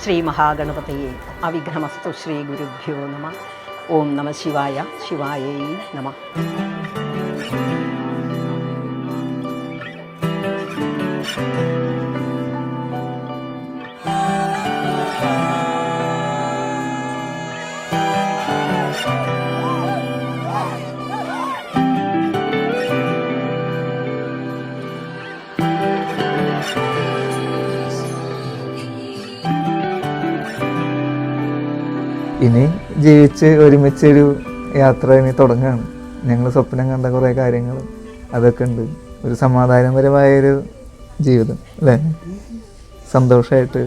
ശ്രീ മഹാഗണപതയെ അവിഘ്നമസ്തു. ശ്രീ ഗുരുഭ്യോ നമ. ഓം നമ ശിവായ. ശിവായൈ നമ. ഇനി ജീവിച്ച് ഒരുമിച്ചൊരു യാത്ര ഇനി തുടങ്ങുകയാണ്. ഞങ്ങൾ സ്വപ്നം കണ്ട കുറേ കാര്യങ്ങൾ അതൊക്കെ ഉണ്ട്. ഒരു സമാധാനപരമായൊരു ജീവിതം അല്ലേ, സന്തോഷമായിട്ട്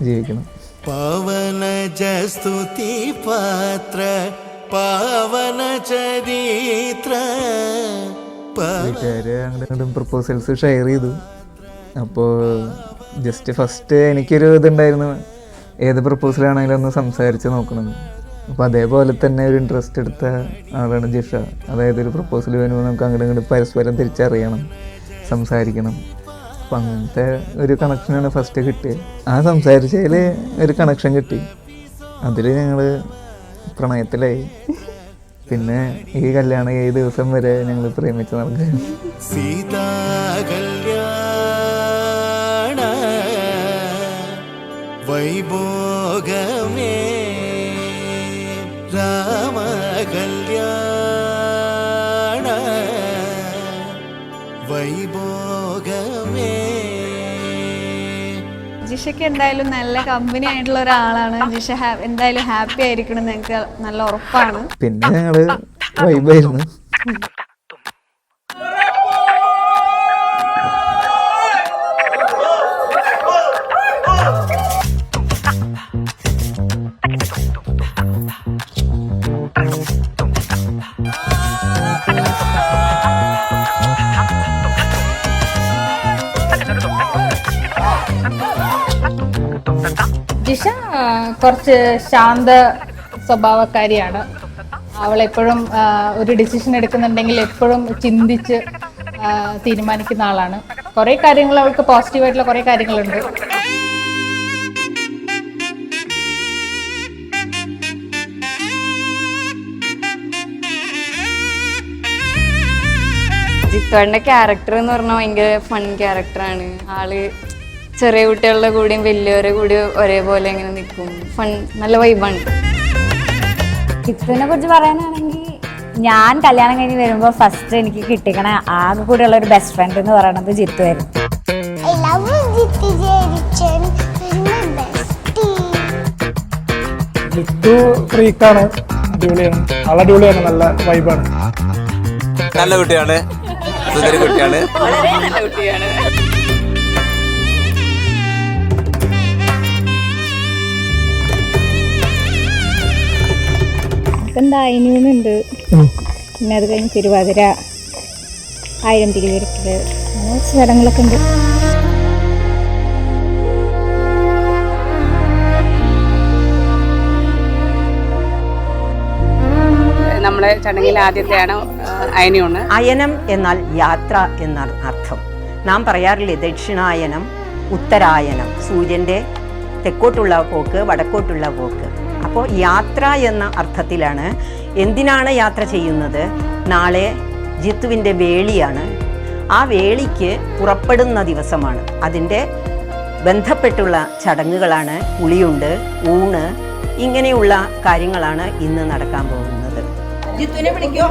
ജീവിക്കണം. പാവന ജസ്തുതി പാത്ര പാവന ചരിത്ര. വീട്ടുകാർ അങ്ങോട്ടും പ്രപ്പോസൽസ് ഷെയർ ചെയ്തു. അപ്പോൾ ജസ്റ്റ് ഫസ്റ്റ് എനിക്കൊരു ഇതുണ്ടായിരുന്നു, ഏത് പ്രപ്പോസലാണെങ്കിലും ഒന്ന് സംസാരിച്ച് നോക്കണം. അപ്പോൾ അതേപോലെ തന്നെ ഒരു ഇൻട്രസ്റ്റ് എടുത്ത ആളാണ് ജിഷ. അതായത് ഒരു പ്രപ്പോസൽ വരുമ്പോൾ നമുക്ക് അങ്ങോട്ടും ഇങ്ങോട്ടും പരസ്പരം തിരിച്ചറിയണം, സംസാരിക്കണം. അപ്പം അങ്ങനത്തെ ഒരു കണക്ഷനാണ് ഫസ്റ്റ് കിട്ടിയത്. ആ സംസാരിച്ചതിൽ ഒരു കണക്ഷൻ കിട്ടി. അതിൽ ഞങ്ങൾ പ്രണയത്തിലായി. പിന്നെ ഈ കല്യാണം ഈ ദിവസം വരെ ഞങ്ങൾ പ്രേമിച്ച് നടക്കുക. സീതാ കല്യാണ വൈഭോഗമേ രാമ കല്യാണ വൈഭോഗമേ. ജിഷയ്ക്ക് എന്തായാലും നല്ല കമ്പനി ആയിട്ടുള്ള ഒരാളാണ്. ജിഷ എന്തായാലും ഹാപ്പി ആയിരിക്കണം എന്ന് ഞങ്ങൾക്ക് നല്ല ഉറപ്പാണ്. പിന്നെ ഞങ്ങള് വൈബായിരുന്നു. ജിഷ കുറച്ച് ശാന്ത സ്വഭാവക്കാരിയാണ്. അവളെപ്പോഴും ഒരു ഡിസിഷൻ എടുക്കുന്നുണ്ടെങ്കിൽ എപ്പോഴും ചിന്തിച്ച് തീരുമാനിക്കുന്ന ആളാണ്. കുറേ കാര്യങ്ങൾ അവൾക്ക് പോസിറ്റീവായിട്ടുള്ള കുറേ കാര്യങ്ങളുണ്ട്. ജിത്തുവിന്റെ ക്യാരക്ടർ എന്ന് പറഞ്ഞാൽ ഭയങ്കര ഫൺ ക്യാരക്ടറാണ്. ആള് ചെറിയ കുട്ടികളുടെ കൂടെയും വലിയവരുടെ കൂടെയും ഒരേപോലെ ഇങ്ങനെ നിൽക്കും. ഫൺ, നല്ല വൈബാണ്. ജിത്തുവിനെ കുറിച്ച് പറയാനാണെങ്കിൽ, ഞാൻ കല്യാണം കഴിഞ്ഞ് വരുമ്പോൾ ഫസ്റ്റ് എനിക്ക് കിട്ടിക്കണ ആകെ കൂടെയുള്ള ഒരു ബെസ്റ്റ് ഫ്രണ്ട് എന്ന് പറയുന്നത് ജിത്തു ആയിരുന്നു. ജിത്തു ഫ്രീക്കാണ്, അടിപൊളിയാണ്, അടിപൊളിയാണ്, നല്ല വൈബാണ്, നല്ല കുട്ടിയാണ്, സുന്ദരി കുട്ടിയാണ്, വളരെ നല്ല കുട്ടിയാണ്. എന്താ അയിനുണ്ട്. പിന്നെ അത് കഴിഞ്ഞ് തിരുവാതിര, 1000 തിരുവരുത്തത്, അങ്ങനെ ചടങ്ങുകളൊക്കെ ഉണ്ട്. നമ്മളെ ചടങ്ങിൽ ആദ്യത്തെയാണ് അയനമാണ്. അയനം എന്നാൽ യാത്ര എന്നാണ് അർത്ഥം. നാം പറയാറില്ലേ ദക്ഷിണായനം, ഉത്തരായനം, സൂര്യൻ്റെ തെക്കോട്ടുള്ള പോക്ക്, വടക്കോട്ടുള്ള പോക്ക്. അപ്പോൾ യാത്ര എന്ന അർത്ഥത്തിലാണ്. എന്തിനാണ് യാത്ര ചെയ്യുന്നത്? നാളെ ജിത്തുവിൻ്റെ വേളിയാണ്. ആ വേളിക്ക് പുറപ്പെടുന്ന ദിവസമാണ്. അതിൻ്റെ ബന്ധപ്പെട്ടുള്ള ചടങ്ങുകളാണ് കുളിയുണ്ട്, ഊണ്, ഇങ്ങനെയുള്ള കാര്യങ്ങളാണ് ഇന്ന് നടക്കാൻ പോകുന്നത്. ജിത്തുവിനെ വിളിക്കോ?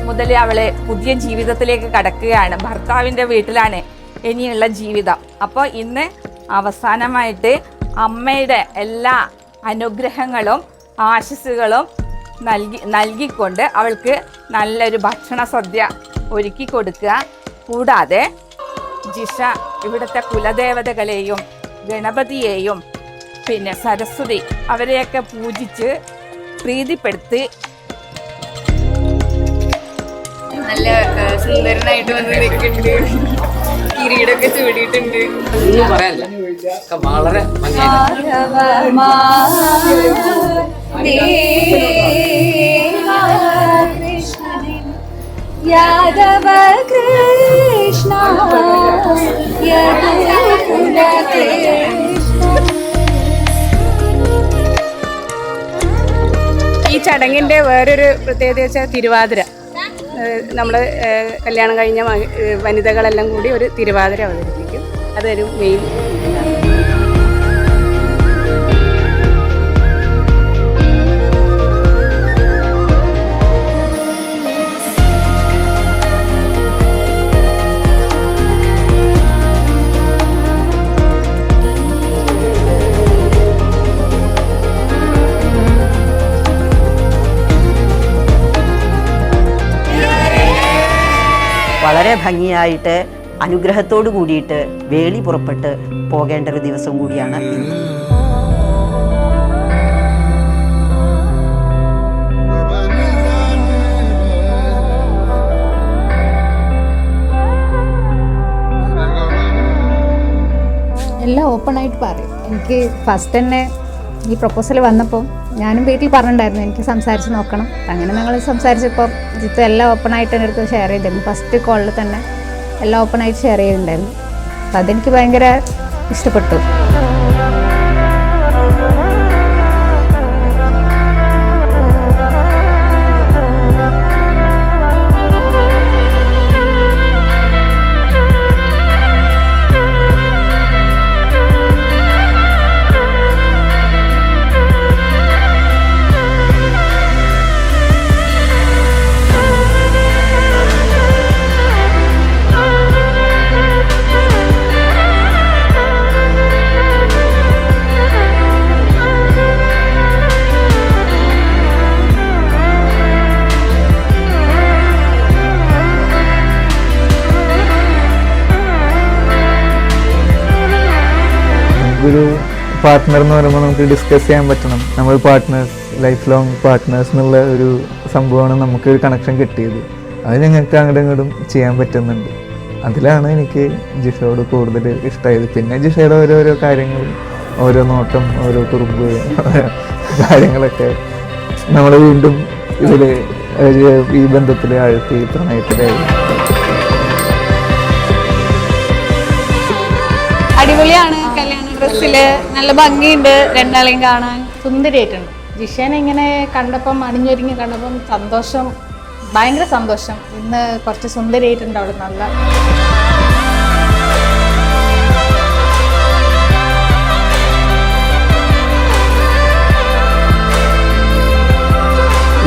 മുതൽ അവള് പുതിയ ജീവിതത്തിലേക്ക് കടക്കുകയാണ്. ഭർത്താവിൻ്റെ വീട്ടിലാണ് ഇനിയുള്ള ജീവിതം. അപ്പോൾ ഇന്ന് അവസാനമായിട്ട് അമ്മയുടെ എല്ലാ അനുഗ്രഹങ്ങളും ആശസ്സുകളും നൽകിക്കൊണ്ട് അവൾക്ക് നല്ലൊരു ഭക്ഷണ സദ്യ ഒരുക്കി കൊടുക്കുക. കൂടാതെ ജിഷ ഇവിടുത്തെ കുലദേവതകളെയും ഗണപതിയെയും പിന്നെ സരസ്വതി അവരെയൊക്കെ പൂജിച്ച് പ്രീതിപ്പെടുത്തി നല്ല സുന്ദരനായിട്ട് വന്ന് നിൽക്കുന്നുണ്ട്. കിരീടമൊക്കെ ചൂടിയിട്ടുണ്ട്. ഒന്നും പറയാനില്ല, വളരെ യാദവ കൃഷ്ണ ഈ ചടങ്ങിൻ്റെ വേറൊരു പ്രത്യേകത വെച്ചാൽ തിരുവാതിര. നമ്മൾ കല്യാണം കഴിഞ്ഞ വനിതകളെല്ലാം കൂടി ഒരു തിരുവാതിര അവതരിപ്പിക്കും. അതൊരു മെയിൻ. വളരെ ഭംഗിയായിട്ട് അനുഗ്രഹത്തോടു കൂടിയിട്ട് വേളി പുറപ്പെട്ട് പോകേണ്ട ഒരു ദിവസം കൂടിയാണ് ഇന്ന്. എല്ലാം ഓപ്പണായിട്ട് പറയും. എനിക്ക് ഫസ്റ്റ് തന്നെ ഈ പ്രപ്പോസൽ വന്നപ്പോൾ ഞാനും വീട്ടിൽ പറഞ്ഞിട്ടുണ്ടായിരുന്നു എനിക്ക് സംസാരിച്ച് നോക്കണം. അങ്ങനെ ഞങ്ങൾ സംസാരിച്ചപ്പോൾ ജിത്തു എല്ലാം ഓപ്പണായിട്ട് എൻ്റെ അടുത്ത് ഷെയർ ചെയ്തിരുന്നു. ഫസ്റ്റ് കോളിൽ തന്നെ എല്ലാം ഓപ്പണായിട്ട് ഷെയർ ചെയ്തിട്ടുണ്ടായിരുന്നു. അപ്പം അതെനിക്ക് ഭയങ്കര ഇഷ്ടപ്പെട്ടു. ഒരു പാർട്ട്ണർ എന്ന് പറയുമ്പോൾ നമുക്ക് ഡിസ്കസ് ചെയ്യാൻ പറ്റണം. നമ്മൾ പാർട്ട്നേഴ്സ്, ലൈഫ് ലോങ് പാർട്ട്നേഴ്സ് എന്നുള്ള ഒരു സംഭവമാണ് നമുക്ക് ഒരു കണക്ഷൻ കിട്ടിയത്. അത് ഞങ്ങൾക്ക് അങ്ങോട്ടും ഇങ്ങോട്ടും ചെയ്യാൻ പറ്റുന്നുണ്ട്. അതിലാണ് എനിക്ക് ജിഷയോട് കൂടുതൽ ഇഷ്ടമായത്. പിന്നെ ജിഷയുടെ ഓരോരോ കാര്യങ്ങൾ, ഓരോ നോട്ടം, ഓരോ കുറുമ്പ് കാര്യങ്ങളൊക്കെ നമ്മൾ വീണ്ടും ഇതിൽ ഈ ബന്ധത്തിൽ ആഴ്ത്തി പ്രണയത്തിലായി. അടിപൊളിയാണ്. കല്യാണ ഡ്രസ്സില് നല്ല ഭംഗിയുണ്ട് രണ്ടാളെയും കാണാൻ. സുന്ദരിയായിട്ടുണ്ട്. ജിഷേനെ ഇങ്ങനെ കണ്ടപ്പം, അണിഞ്ഞൊരുങ്ങി കണ്ടപ്പം സന്തോഷം, ഭയങ്കര സന്തോഷം. ഇന്ന് കുറച്ച് സുന്ദരിയായിട്ടുണ്ട് അവൾ. നല്ല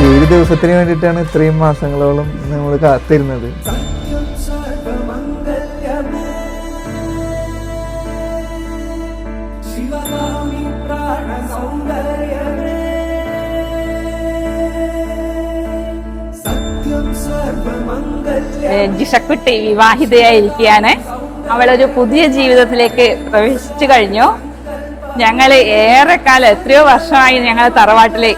7 ദിവസത്തിന് വേണ്ടിയിട്ടാണ് ഇത്രയും മാസങ്ങളോളം നമ്മൾ കാത്തിരുന്നത്. ജിഷക്കുട്ടി വിവാഹിതയായിരിക്കുകയാണ്. അവളൊരു പുതിയ ജീവിതത്തിലേക്ക് പ്രവേശിച്ചു കഴിഞ്ഞു. ഞങ്ങൾ ഏറെക്കാലം, എത്രയോ വർഷമായി ഞങ്ങൾ തറവാട്ടിലെ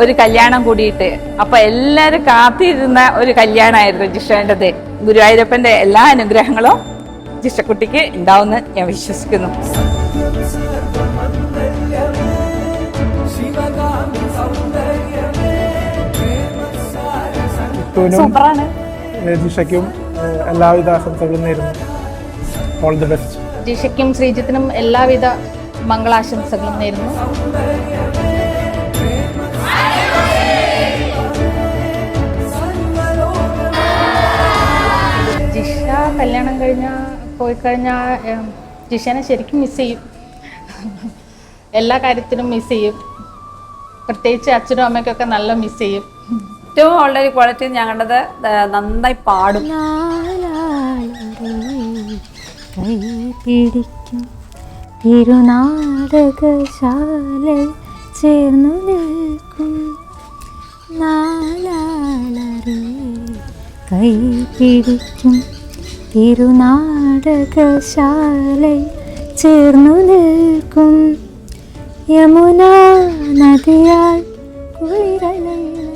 ഒരു കല്യാണം കൂടിയിട്ട്. അപ്പൊ എല്ലാവരും കാത്തിരുന്ന ഒരു കല്യാണമായിരുന്നു ജിഷേൻ്റെത്. ഗുരുവായൂരപ്പന്റെ എല്ലാ അനുഗ്രഹങ്ങളും ജിഷക്കുട്ടിക്ക് ഉണ്ടാവുമെന്ന് ഞാൻ വിശ്വസിക്കുന്നു. സൂപ്പറാണ്. ജിഷയ്ക്കും എല്ലാവിധ ആശംസകളും നേരുന്നു. All the best. ജിഷയ്ക്കും ശ്രീജിത്തിനും എല്ലാവിധ മംഗളാശംസകളും നേരുന്നു. ജിഷ കല്യാണം പോയി കഴിഞ്ഞാൽ ജിഷേനെ ശരിക്കും മിസ് ചെയ്യും. എല്ലാ കാര്യത്തിനും മിസ് ചെയ്യും. പ്രത്യേകിച്ച് അച്ഛനും അമ്മയ്ക്കൊക്കെ നല്ല മിസ് ചെയ്യും. ഏറ്റവും ഉള്ള ഒരു ക്വാളിറ്റി ഞാൻ കണ്ടത് നന്നായി പാടും. പിടിക്കും തിരുനാടകശാല ചേർന്നു നിൽക്കും കൈ പിടിക്കും തിരുനാടകശാല ചേർന്നു നിൽക്കും യമുന നദിയാൽ കുളിരലയിൽ